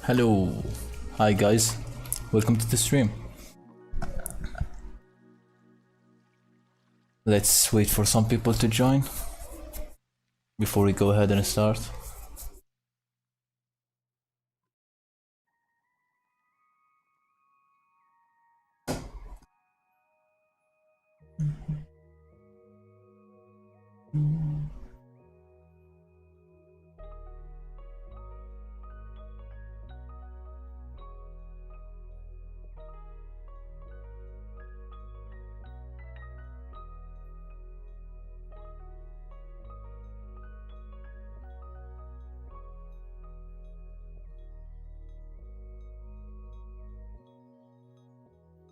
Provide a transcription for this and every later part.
Hello, hi guys, welcome to the stream. Let's wait for some people to join before we go ahead and start.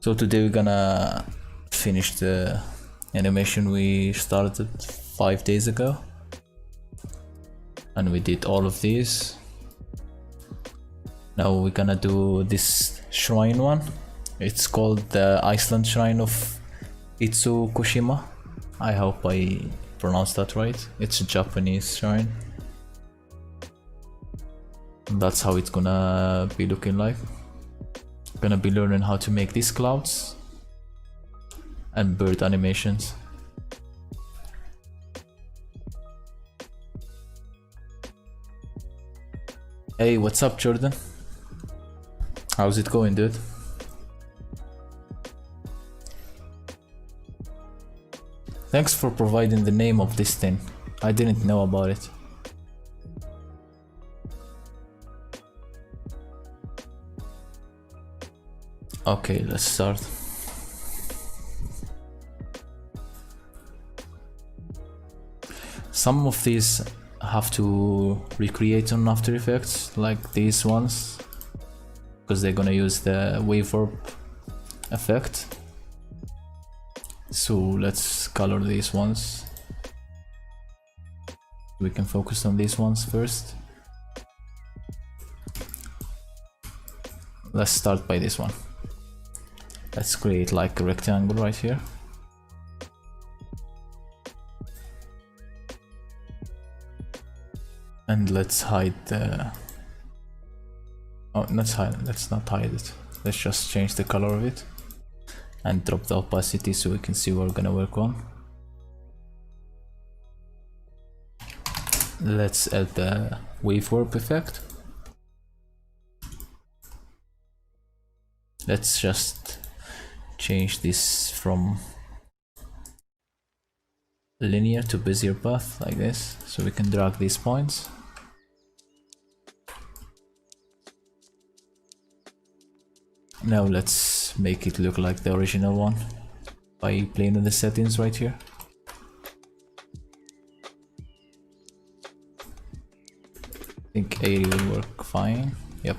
So today we're gonna finish the animation we started 5 days ago, and we did all of these. Now we're gonna do this shrine one. It's called the Iceland Shrine of Itsukushima. I hope I pronounced that right. It's a Japanese shrine. And that's how it's gonna be looking like. Gonna be learning how to make these clouds and bird animations. Hey, what's up, Jordan? How's it going, dude? Thanks for providing the name of this thing. I didn't know about it. Okay, let's start. Some of these have to recreate on After Effects, like these ones, because they're gonna use the wave warp effect. So let's color these ones. We can focus on these ones first. Let's start by this one. Let's create like a rectangle right here. And let's hide the... Oh, let's not hide it. Let's just change the color of it. And drop the opacity so we can see what we're gonna work on. Let's add the wave warp effect. Let's just change this from linear to Bezier path like this, so we can drag these points. Now let's make it look like the original one by playing with the settings right here. I think 80 will work fine. Yep.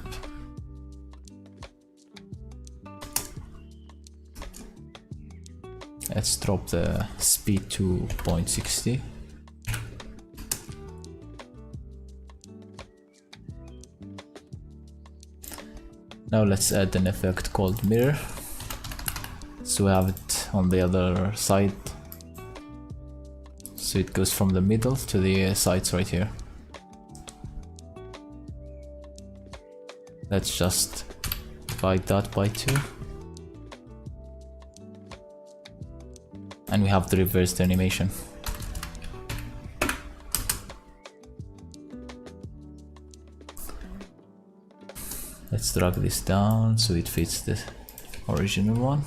Let's drop the speed to 0.60. Now let's add an effect called mirror, so we have it on the other side, so it goes from the middle to the sides right here. Let's just divide that by 2. And we have to reverse the animation. Let's drag this down so it fits the original one.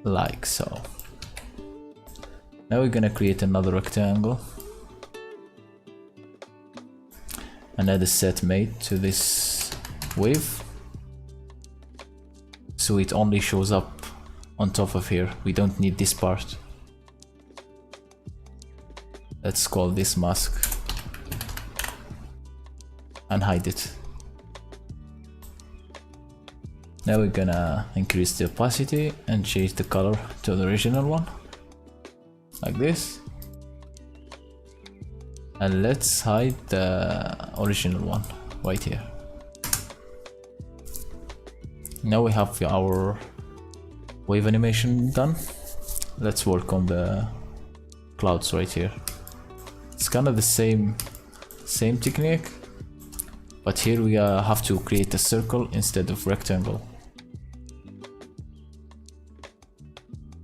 Like so. Now we're gonna create another rectangle and add a set mate to this wave, so it only shows up on top of here. We don't need this part. Let's call this mask and hide it. Now we're gonna increase the opacity and change the color to the original one, like this. And let's hide the original one right here. Now we have our wave animation done. Let's work on the clouds right here. It's kind of the same technique, but here we have to create a circle instead of rectangle.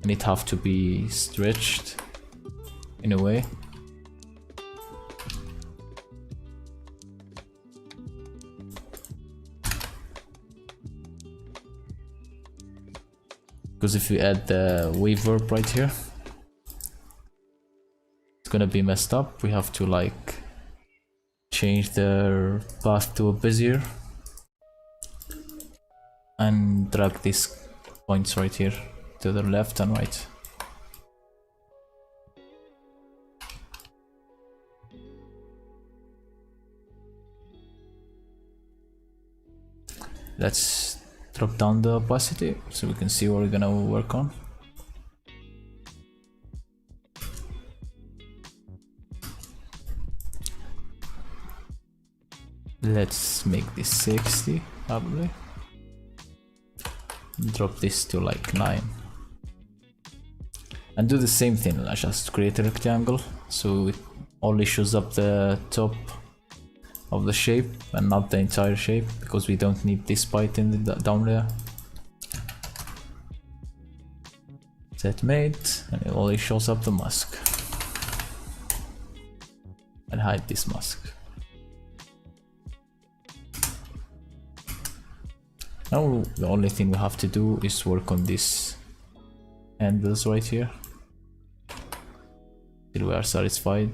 And it have to be stretched in a way. Because if you add the wave warp right here, it's gonna be messed up. We have to like change the path to a Bezier and drag these points right here to the left and right. Let's drop down the opacity so we can see what we're gonna work on. Let's make this 60 probably. Drop this to like 9. And do the same thing, let's just create a rectangle so it only shows up the top of the shape and not the entire shape, because we don't need this bite in the down there. Set mate, and it only shows up the mask. And hide this mask. Now the only thing we have to do is work on these handles right here till we are satisfied.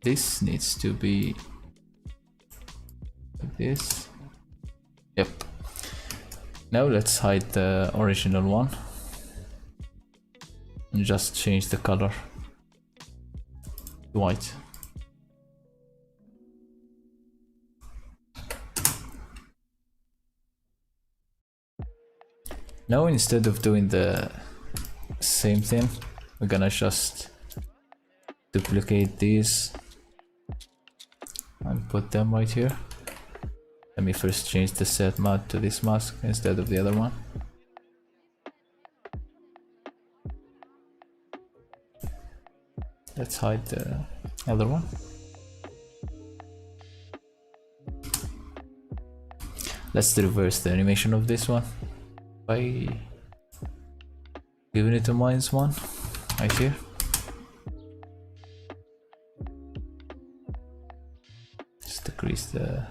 this needs to be like this. Yep. Now let's hide the original one and just change the color to white. Now instead of doing the same thing, we're gonna just duplicate these and put them right here. Let me first change the set matte to this mask instead of the other one. Let's hide the other one. Let's reverse the animation of this one by giving it a -1 right here. Just decrease the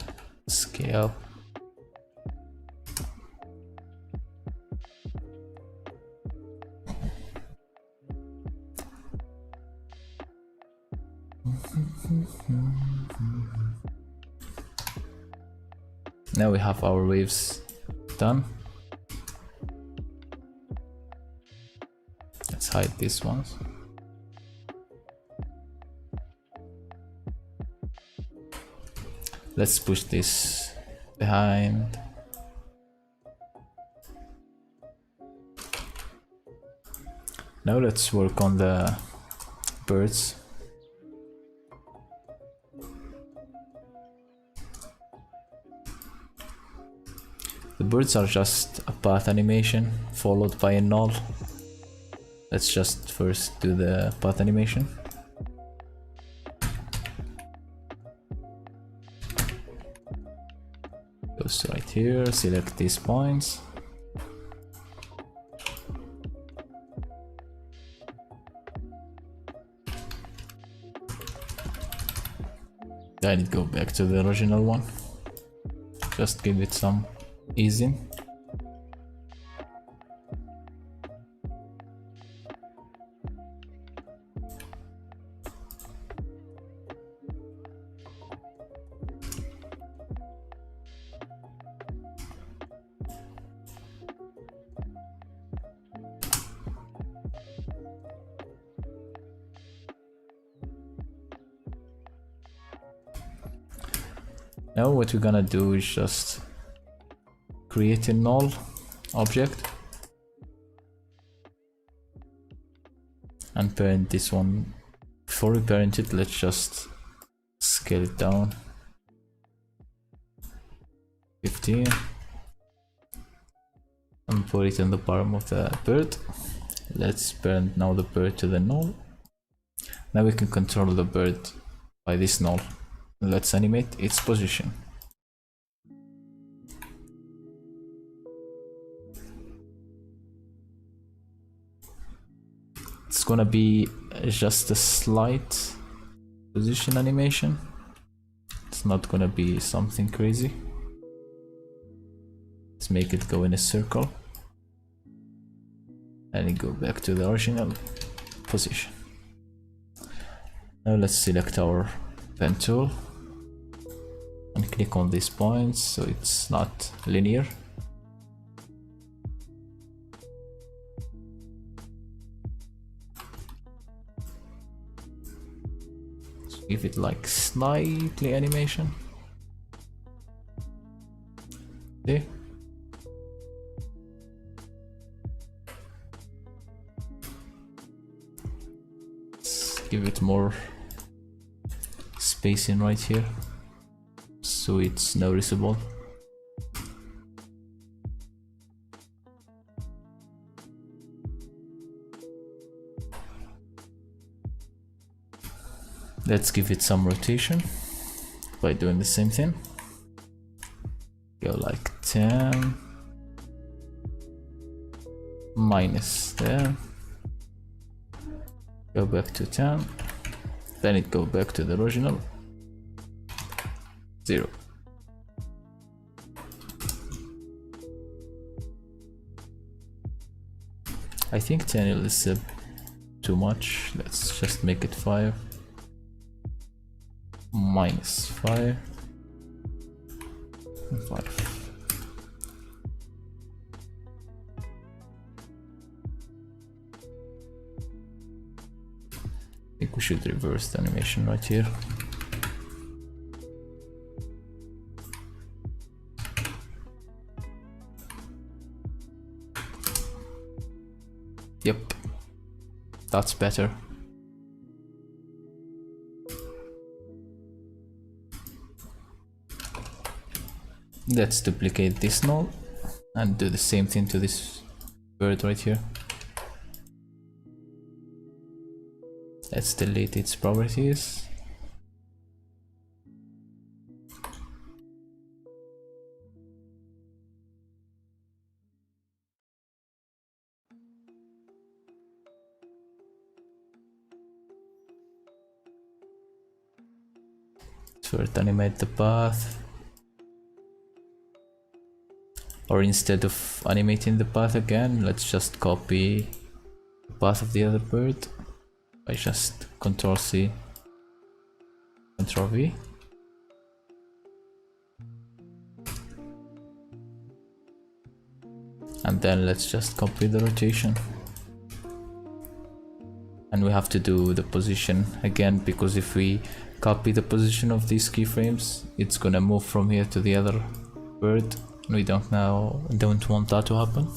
scale. Now we have our waves done. Let's hide these ones. Let's push this behind. Now let's work on the birds. The birds are just a path animation followed by a null. Let's just first do the path animation. Goes right here, select these points. Then go back to the original one. Just give it some easing. Now what we're gonna do is just create a null object and parent this one. Before we parent it, let's just scale it down 15 and put it in the bottom of the bird. Let's parent now the bird to the null. Now we can control the bird by this null. Let's animate its position. It's gonna be just a slight position animation. It's not gonna be something crazy. Let's make it go in a circle and go back to the original position. Now let's select our pen tool and click on these points so it's not linear. Just give it like slightly animation. Okay. Let's give it more spacing right here so it's noticeable. Let's give it some rotation by doing the same thing. Go like 10 minus 10, go back to 10, then it go back to the original 0. I think 10 is too much. Let's just make it 5. -5 and 5. I think we should reverse the animation right here. Yep, that's better. Let's duplicate this node and do the same thing to this bird right here. Let's delete its properties. First animate the path. Or instead of animating the path again, let's just copy the path of the other bird by just Ctrl+C, Ctrl+V. And then let's just copy the rotation. And we have to do the position again, because if we copy the position of these keyframes, it's gonna move from here to the other bird. We don't want that to happen.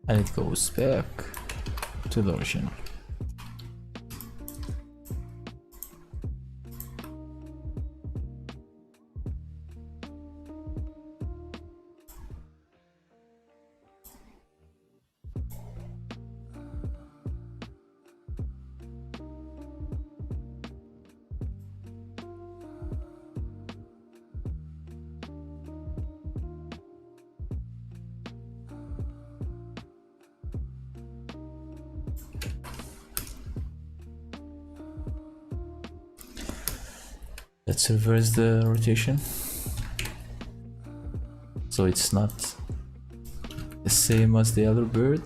And it goes back to the origin. Let's reverse the rotation so it's not the same as the other bird.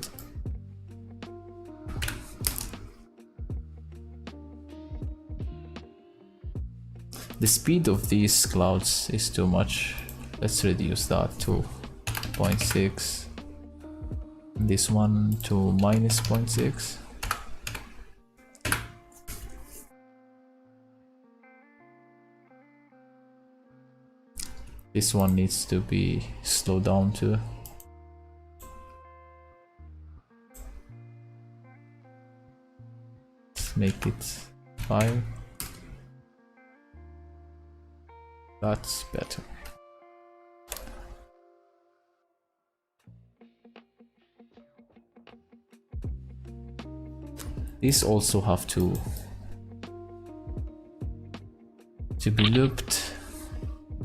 The speed of these clouds is too much. Let's reduce that to 0.6. This one to -0.6. This one needs to be slowed down too. Let's make it 5. That's better. These also have to be looped.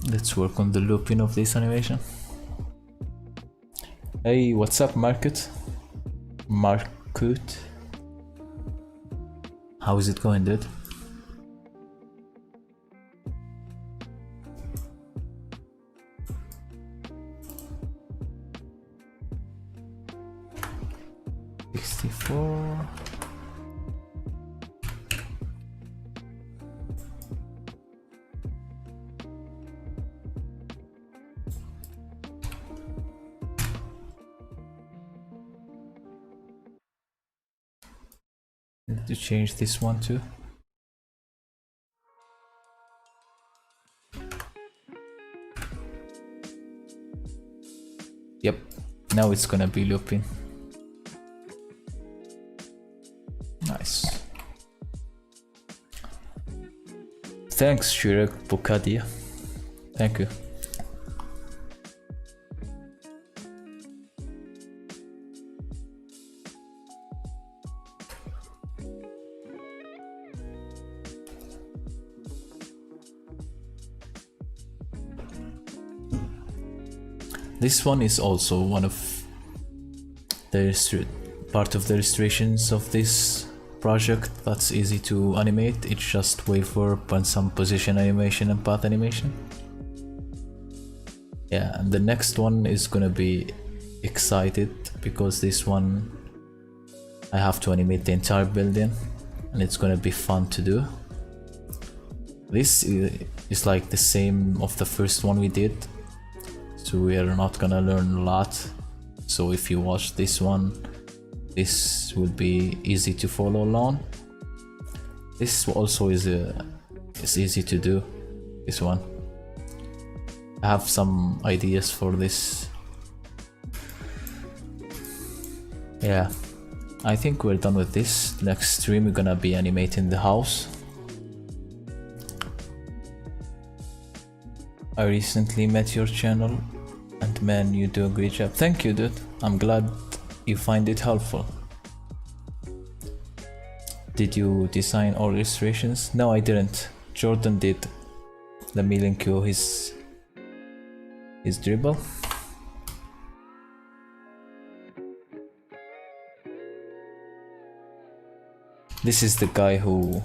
Let's work on the looping of this animation. Hey, what's up, Markut? How is it going, dude? $64. Need to change this one too. Yep, now it's gonna be looping. Nice. Thanks, Shirek Bukadia. Thank you. This one is also one of the part of the illustrations of this project that's easy to animate. It's just waveform and some position animation and path animation. Yeah, and the next one is gonna be excited because this one I have to animate the entire building and it's gonna be fun to do. This is like the same of the first one we did, so we are not gonna learn a lot. So if you watch this one, this will be easy to follow along. This also is easy to do, this one. I have some ideas for this. Yeah, I think we're done with this. Next stream we're gonna be animating the house. I recently met your channel and man, you do a great job. Thank you, dude. I'm glad you find it helpful. Did you design all illustrations? No, I didn't. Jordan did. Let me link you his dribble. This is the guy who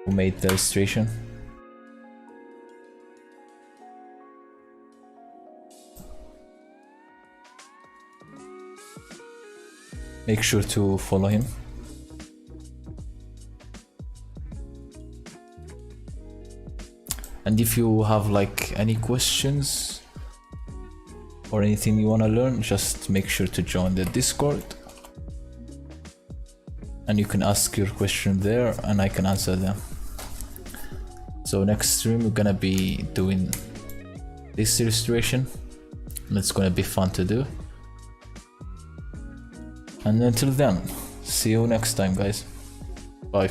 made the illustration. Make sure to follow him. And if you have like any questions or anything you want to learn, just make sure to join the Discord. And you can ask your question there and I can answer them. So next stream we're gonna be doing this illustration and it's gonna be fun to do. And until then, see you next time guys. Bye.